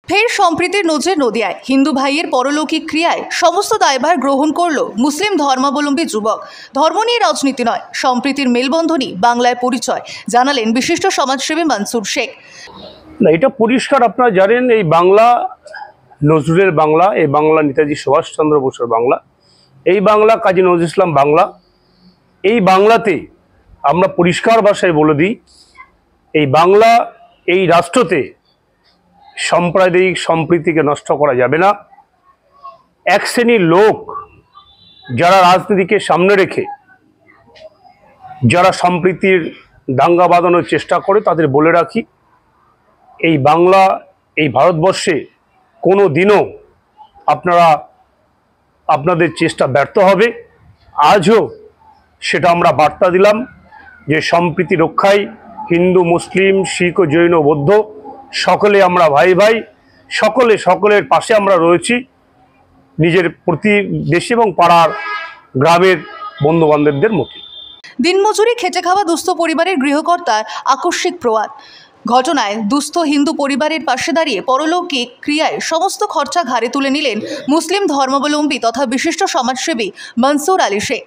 ফের সম্প্রীতির নজির নদিয়ায় হিন্দু ভাইয়ের পরলৌকিক ক্রিয়ায় সমস্ত দায়ভার গ্রহণ করল মুসলিম ধর্মাবলম্বী যুবক। ধর্ম নিয়ে রাজনীতি নয়, সম্প্রীতির মেলবন্ধনই বাংলায় পরিচয়, জানালেন বিশিষ্ট সমাজসেবী মনসুর শেখ। না, এটা পরিষ্কার। আপনারা জানেন এই বাংলা নজরুলের বাংলা, এই বাংলা নেতাজি সুভাষচন্দ্র বসুর বাংলা, এই বাংলা কাজী নজরুল ইসলাম বাংলা। এই বাংলাতে আমরা পরিষ্কার ভাষায় বলে দিই, এই বাংলা, এই রাষ্ট্রতে সাম্প্রদায়িক সম্প্রীতিকে নষ্ট করা যাবে না। এক শ্রেণীর লোক যারা রাজনীতিকে সামনে রেখে যারা সম্প্রীতির দাঙ্গা বাঁধানোর চেষ্টা করে, তাদের বলে রাখি, এই বাংলা, এই ভারতবর্ষে কোনো দিনও আপনাদের চেষ্টা ব্যর্থ হবে। আজও সেটা আমরা বার্তা দিলাম যে সম্প্রীতি রক্ষায় হিন্দু, মুসলিম, শিখ ও জৈন, বৌদ্ধ সকলে আমরা ভাই ভাই, সকলের পাশে আমরা রয়েছি, নিজের প্রতিবেশী এবং পাড়ার গ্রামের বন্ধু বান্ধবদের মতো। দিনমজুরি খেটে খাওয়া দুস্থ পরিবারের গৃহকর্তার আকস্মিক প্রয়াত ঘটনায় দুস্থ হিন্দু পরিবারের পাশে দাঁড়িয়ে পরলৌকিক ক্রিয়ায় সমস্ত খরচা ঘাড়ে তুলে নিলেন মুসলিম ধর্মাবলম্বী তথা বিশিষ্ট সমাজসেবী মনসুর আলী শেখ।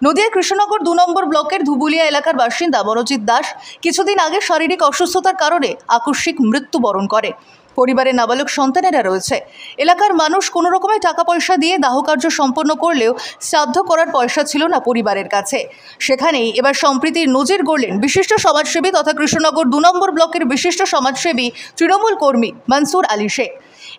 নদিয়ার কৃষ্ণনগর 2 নম্বর ব্লকের ধুবুলিয়া এলাকার বাসিন্দা মনোজিৎ দাস কিছুদিন আগে শারীরিক অসুস্থতার কারণে আকস্মিক মৃত্যুবরণ করে। পরিবারের নাবালক সন্তানেরা রয়েছে। এলাকার মানুষ কোনো রকমে টাকা পয়সা দিয়ে দাহকার্য সম্পন্ন করলেও শ্রাদ্ধ করার পয়সা ছিল না পরিবারের কাছে। সেখানেই এবার সম্প্রীতির নজির গড়লেন বিশিষ্ট সমাজসেবী তথা কৃষ্ণনগর 2 নম্বর ব্লকের বিশিষ্ট সমাজসেবী তৃণমূল কর্মী মনসুর আলী শেখ।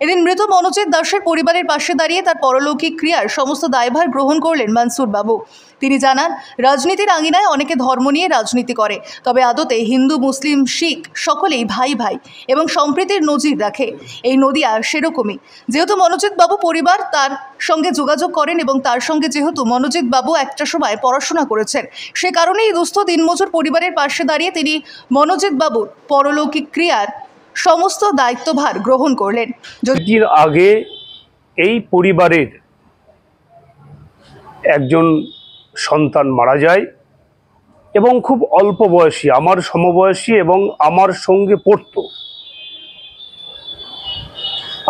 এদিন মৃত মনোজিৎ দাসের পরিবারের পাশে দাঁড়িয়ে তার পরলৌকিক ক্রিয়ার সমস্ত দায়ভার গ্রহণ করলেন মনসুর বাবু। তিনি জানান, রাজনীতির আঙিনায় অনেকে ধর্ম নিয়ে রাজনীতি করে, তবে আদতে হিন্দু, মুসলিম, শিখ সকলেই ভাই ভাই এবং সম্প্রীতির নজির রাখে। এই নদিয়া সেরকমই। যেহেতু মনোজিৎ বাবু পরিবার তার সঙ্গে যোগাযোগ করেন এবং তার সঙ্গে যেহেতু মনোজিৎ বাবু একটা সময় পড়াশোনা করেছেন, সে কারণেই দুস্থ দিনমজুর পরিবারের পাশে দাঁড়িয়ে তিনি মনোজিৎ বাবুর পরলৌকিক ক্রিয়ার সমস্ত দায়িত্বভার গ্রহণ করলেন। এর আগে এই পরিবারের একজন সন্তান মারা যায় এবং খুব অল্প বয়সী, আমার সমবয়সী এবং আমার সঙ্গে পড়তো।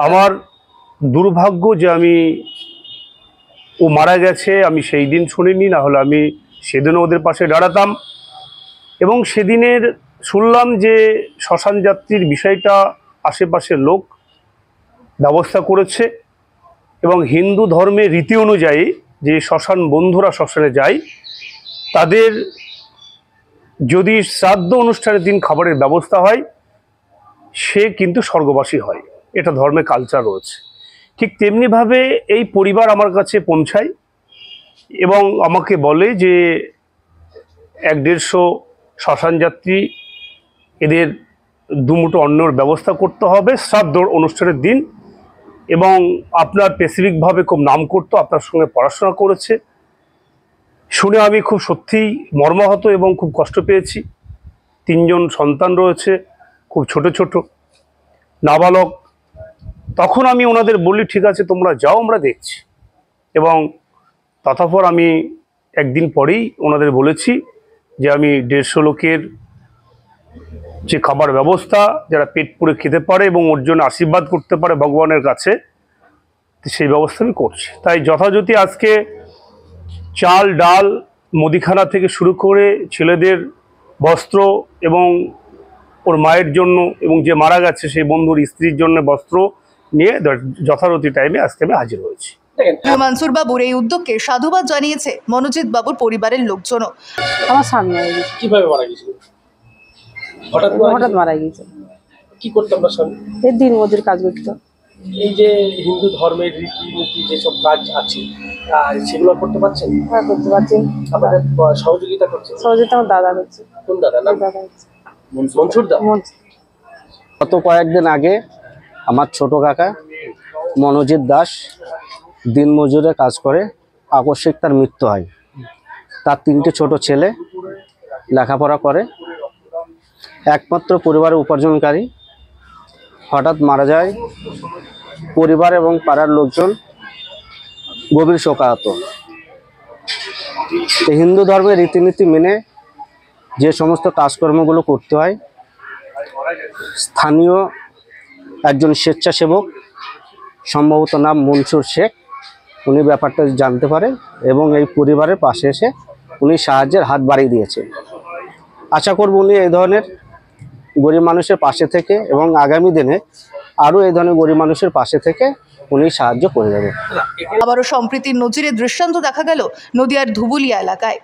আমার দুর্ভাগ্য যে ও মারা গেছে, আমি সেই দিন শুনিনি, না হলে আমি সেদিনও ওদের পাশে দাঁড়াতাম। এবং সেদিনের শুনলাম যে শ্মশান যাত্রীর বিষয়টা আশেপাশের লোক ব্যবস্থা করেছে এবং হিন্দু ধর্মের রীতি অনুযায়ী যে শ্মশান বন্ধুরা শ্মশানে যায়, তাদের যদি শ্রাদ্ধ অনুষ্ঠানের দিন খাবারের ব্যবস্থা হয়, সে কিন্তু স্বর্গবাসী হয়। এটা ধর্মে কালচার রয়েছে। ঠিক তেমনিভাবে এই পরিবার আমার কাছে পৌঁছায় এবং আমাকে বলে যে 150 শ্মশান যাত্রী, এদের দুমুঠো অন্নর ব্যবস্থা করতে হবে শ্রাদ্ধ অনুষ্ঠানের দিন, এবং আপনার স্পেসিফিকভাবে খুব নাম করতো, আপনার সঙ্গে পড়াশোনা করেছে। শুনে আমি খুব সত্যিই মর্মাহত এবং খুব কষ্ট পেয়েছি। 3 জন সন্তান রয়েছে, খুব ছোট ছোট নাবালক। তখন আমি ওনাদের বলি, ঠিক আছে তোমরা যাও, আমরা দেখছি। এবং ততপর আমি একদিন পরেই ওনাদের বলেছি যে আমি 150 লোকের যে খাবার ব্যবস্থা, যারা পেট পুরে খেতে পারে এবং ওর জন্য আশীর্বাদ করতে পারে ভগবানের কাছে, সেই ব্যবস্থা আমি করছি। তাই যথাযথি আজকে চাল, ডাল, মুদিখানা থেকে শুরু করে ছেলেদের বস্ত্র এবং ওর মায়ের জন্য এবং যে মারা গেছে সেই বন্ধুর স্ত্রীর জন্য বস্ত্র নিয়ে যথারীতি টাইমে আজকে আমি হাজির হয়েছি। মনসুর বাবুর এই উদ্যোগকে সাধুবাদ জানিয়েছে মনোজিৎ বাবুর পরিবারের লোকজনও। আমার সামনে কিভাবে মারা গেছিল? হঠাৎ মারা গিয়েছে। কি করতো আপনার স্বামী? এই দিন মজুর কাজ করতো। এই যে হিন্দু ধর্মের রীতিনীতি যেসব কাজ আছে সেগুলো করতে পারছেন? হ্যাঁ, করতে পারছি। আপনাদের সহযোগিতা করছে? সহযোগিতা আমার দাদা করছে। কোন দাদা? নাম? দাদা হচ্ছে মনসুর দা। গত কয়েকদিন আগে আমার ছোট কাকা মনোজিৎ দাস দিনমজুরে কাজ করে, আকস্মিক তার মৃত্যু হয়। তার 3টে ছোট ছেলে লেখাপড়া করে, একমাত্র পরিবারের উপার্জনকারী হঠাৎ মারা যায়। পরিবার এবং পাড়ার লোকজন গভীর শোকাহত। হিন্দু ধর্মের রীতিনীতি মেনে যে সমস্ত কাজকর্মগুলো করতে হয়, স্থানীয় একজন স্বেচ্ছাসেবক, সম্ভবত নাম মনসুর শেখ, উনি ব্যাপারটা জানতে পারেন এবং এই পরিবারের পাশে এসে উনি সাহায্যের হাত বাড়িয়ে দিয়েছে। আশা করব উনি এই ধরনের গরিব মানুষের পাশে থেকে এবং আগামী দিনে আরও এই ধরনের গরিব মানুষের পাশে থেকে উনি সাহায্য করে যাবেন। আবারও সম্প্রীতির নজিরে দৃষ্টান্ত দেখা গেল নদিয়ার ধুবুলিয়া এলাকায়।